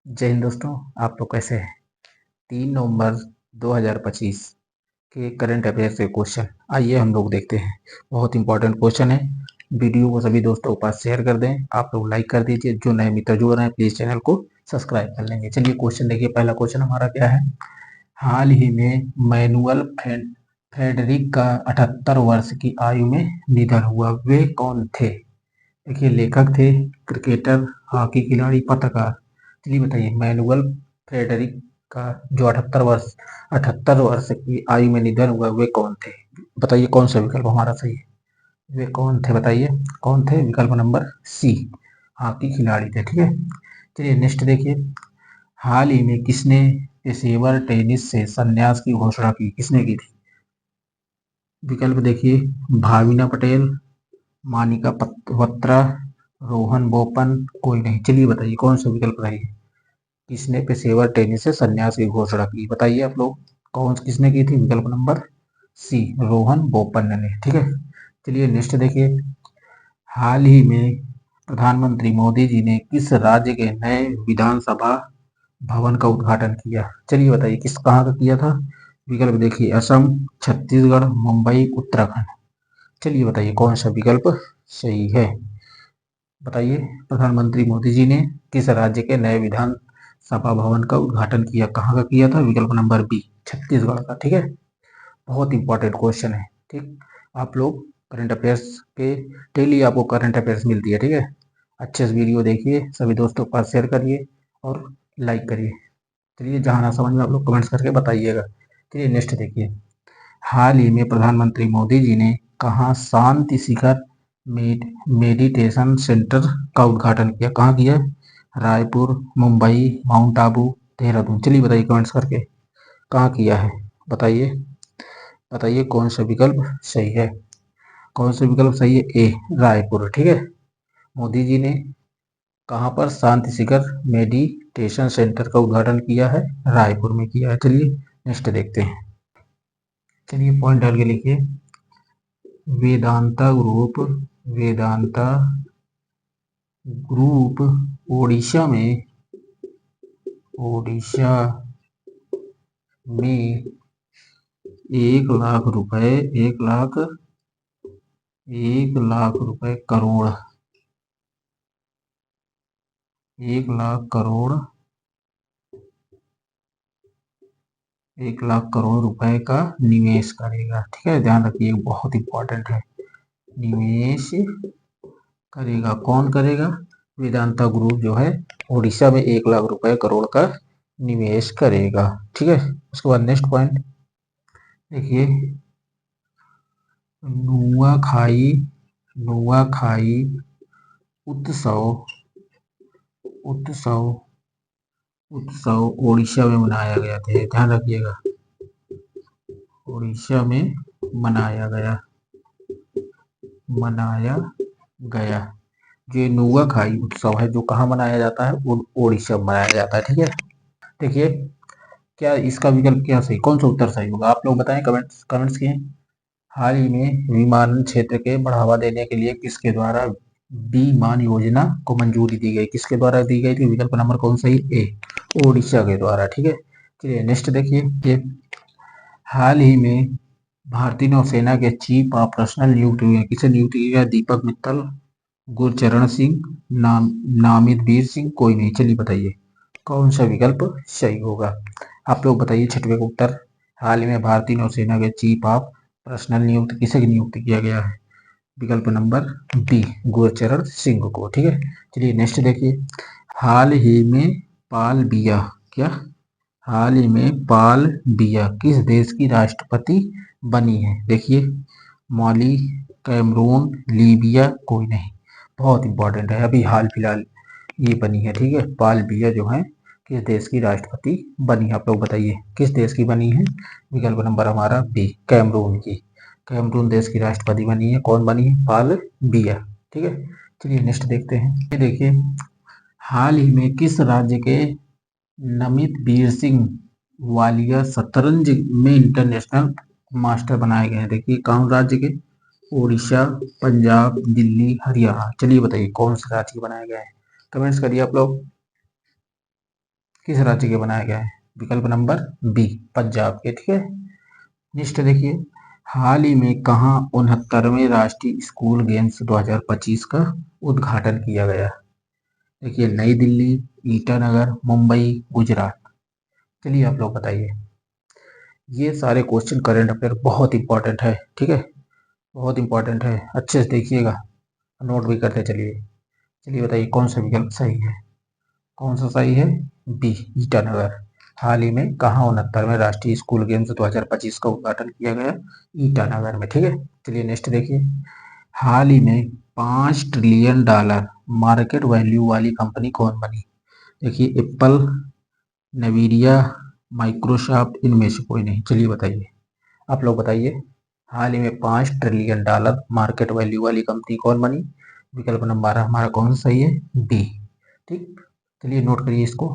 जय हिंद दोस्तों। आप लोग कैसे हैं? 3 नवंबर 2025 के करंट अफेयर से क्वेश्चन आइए हम लोग देखते हैं। बहुत इंपॉर्टेंट क्वेश्चन है। वीडियो को सभी दोस्तों के पास शेयर कर दें। आप लोग लाइक कर दीजिए। जो नए मित्र जुड़ रहे हैं प्लीज चैनल को सब्सक्राइब कर लेंगे। चलिए क्वेश्चन देखिए। पहला क्वेश्चन हमारा क्या है। हाल ही में मैनुअल फ्रेडरिक का 78 वर्ष की आयु में निधन हुआ। वे कौन थे? देखिए लेखक थे, क्रिकेटर, हॉकी खिलाड़ी, पत्रकार। चलिए बताइए मैनुअल फ्रेडरिक का जो 78 वर्ष की आयु में निधन हुआ वे कौन थे? बताइए कौन सा विकल्प हमारा सही है। वे कौन थे बताइए। कौन थे? विकल्प नंबर सी, हॉकी खिलाड़ी थे। ठीक है। चलिए नेक्स्ट देखिए। हाल ही में किसने पेशेवर टेनिस से संन्यास की घोषणा की? किसने की थी? विकल्प देखिए। भाविना पटेल, मानिका बत्रा, रोहन बोपन, कोई नहीं। चलिए बताइए कौन सा विकल्प सही है। किसने पेशेवर टेनिस से संन्यास की घोषणा की? बताइए आप लोग कौन किसने की थी। विकल्प नंबर सी, रोहन बोपन्ना ने। ठीक है। चलिए नेक्स्ट देखिए। हाल ही में प्रधानमंत्री मोदी जी ने किस राज्य के नए विधानसभा भवन का उद्घाटन किया? चलिए बताइए किस कहाँ का किया था। विकल्प देखिए। असम, छत्तीसगढ़, मुंबई, उत्तराखंड। चलिए बताइए कौन सा विकल्प सही है। बताइए प्रधानमंत्री मोदी जी ने किस राज्य के नए विधानसभा भवन का उद्घाटन किया? कहाँ का किया था? विकल्प नंबर बी, छत्तीसगढ़ का। ठीक है। बहुत इंपॉर्टेंट क्वेश्चन है। ठीक। आप लोग करंट अफेयर्स के डेली आपको करंट अफेयर्स मिलती है। ठीक है। अच्छे से वीडियो देखिए, सभी दोस्तों के पास शेयर करिए और लाइक करिए। चलिए जहाँ ना समझ में आप लोग कमेंट्स करके बताइएगा। चलिए नेक्स्ट देखिए। हाल ही में प्रधानमंत्री मोदी जी ने कहाँ शांति शिखर मेडिटेशन सेंटर का उद्घाटन किया? कहाँ किया? रायपुर, मुंबई, माउंट आबू, देहरादून। चलिए बताइए कमेंट्स करके कहाँ किया है। बताइए। बताइए कौन सा विकल्प सही है। कौन सा विकल्प सही है? ए, रायपुर। ठीक है। मोदी जी ने कहाँ पर शांति शिखर मेडिटेशन सेंटर का उद्घाटन किया है? रायपुर में किया है। चलिए नेक्स्ट देखते हैं। चलिए पॉइंट डाल के लिखिए। वेदांता ग्रुप ओडिशा में 1 लाख रुपए 1 लाख करोड़ 1 लाख करोड़ 1 लाख करोड़ रुपए का निवेश करेगा। ठीक है। ध्यान रखिए बहुत इंपॉर्टेंट है। निवेश करेगा। कौन करेगा? वेदांता ग्रुप जो है उड़ीसा में 1 लाख रुपए करोड़ का निवेश करेगा। ठीक है। उसके बाद नेक्स्ट पॉइंट देखिए। नुआखाई नुआखाई उत्सव उत्सव उत्सव उड़ीसा में मनाया गया था। ध्यान रखिएगा उड़ीसा में मनाया गया। जो नुआखाई उत्सव है जो कहाँ मनाया जाता है? वो उड़ीसा में मनाया जाता है। ठीक है। देखिए क्या इसका विकल्प क्या सही, कौन सा उत्तर सही होगा आप लोग बताएं। कमेंट्स किए। हाल ही में विमानन क्षेत्र के बढ़ावा देने के लिए किसके द्वारा विमान योजना को मंजूरी दी गई? किसके द्वारा दी गई थी? विकल्प नंबर कौन सही? ए, ओडिशा के द्वारा। ठीक है। चलिए नेक्स्ट देखिए। ये हाल ही में भारतीय नौसेना के चीफ ऑफ पर्सनल नियुक्त हुए हैं। किसे नियुक्त किया गया? दीपक मित्तल, गुरचरण सिंह, नामित वीर सिंह, कोई नहीं। चलिए बताइए कौन सा विकल्प सही होगा। आप लोग बताइए छठवें का उत्तर। हाल ही में भारतीय नौसेना के चीफ ऑफ पर्सनल नियुक्त किसे नियुक्त किया गया है? विकल्प नंबर बी, गुरचरण सिंह को। ठीक है। चलिए नेक्स्ट देखिए। हाल ही में पाल बिया क्या हाल ही में पाल बिया किस देश की राष्ट्रपति बनी है? देखिए माली, कैमरून, लीबिया, कोई नहीं। बहुत इंपॉर्टेंट है, अभी हाल फिलहाल ये बनी है। ठीक है। पाल बिया जो है किस देश की राष्ट्रपति बनी है? आप लोग बताइए किस देश की बनी है। विकल्प नंबर हमारा बी, कैमरून की। कैमरून देश की राष्ट्रपति बनी है। कौन बनी है? पाल बिया। ठीक है। चलिए नेक्स्ट देखते हैं। ये देखिए हाल ही में किस राज्य के नमित वीर सिंह वालिया शतरंज में इंटरनेशनल मास्टर बनाए गए हैं? देखिए कौन राज्य के? उड़ीसा, पंजाब, दिल्ली, हरियाणा। चलिए बताइए कौन से राज्य के बनाए गए हैं। कमेंट्स करिए आप लोग। किस राज्य के बनाया गया है? विकल्प नंबर बी, पंजाब के। ठीक है, नेक्स्ट देखिए, हाल ही में कहाँ 69वें राष्ट्रीय स्कूल गेम्स 2025 का उद्घाटन किया गया? देखिए, नई दिल्ली, ईटानगर, मुंबई, गुजरात। चलिए आप लोग बताइए। ये सारे क्वेश्चन करंट अफेयर बहुत इंपॉर्टेंट है। ठीक है, बहुत इंपॉर्टेंट है, अच्छे से देखिएगा, नोट भी करते चलिए। चलिए बताइए कौन सा विकल्प सही है? कौन सा सही है? बी, ईटानगर। हाल ही में कहाँ 69वें राष्ट्रीय स्कूल गेम्स 2025 का उद्घाटन किया गया? ईटानगर में। ठीक है, चलिए नेक्स्ट देखिए, हाल ही में $5 ट्रिलियन मार्केट वैल्यू वाली कंपनी कौन बनी? देखिए, एप्पल, नवीरिया, माइक्रोसॉफ्ट, इनमें से कोई नहीं। चलिए बताइए, आप लोग बताइए, हाल ही में $5 ट्रिलियन मार्केट वैल्यू वाली कंपनी कौन बनी? विकल्प नंबर हमारा कौन सा सही है? बी। ठीक, चलिए नोट करिए इसको।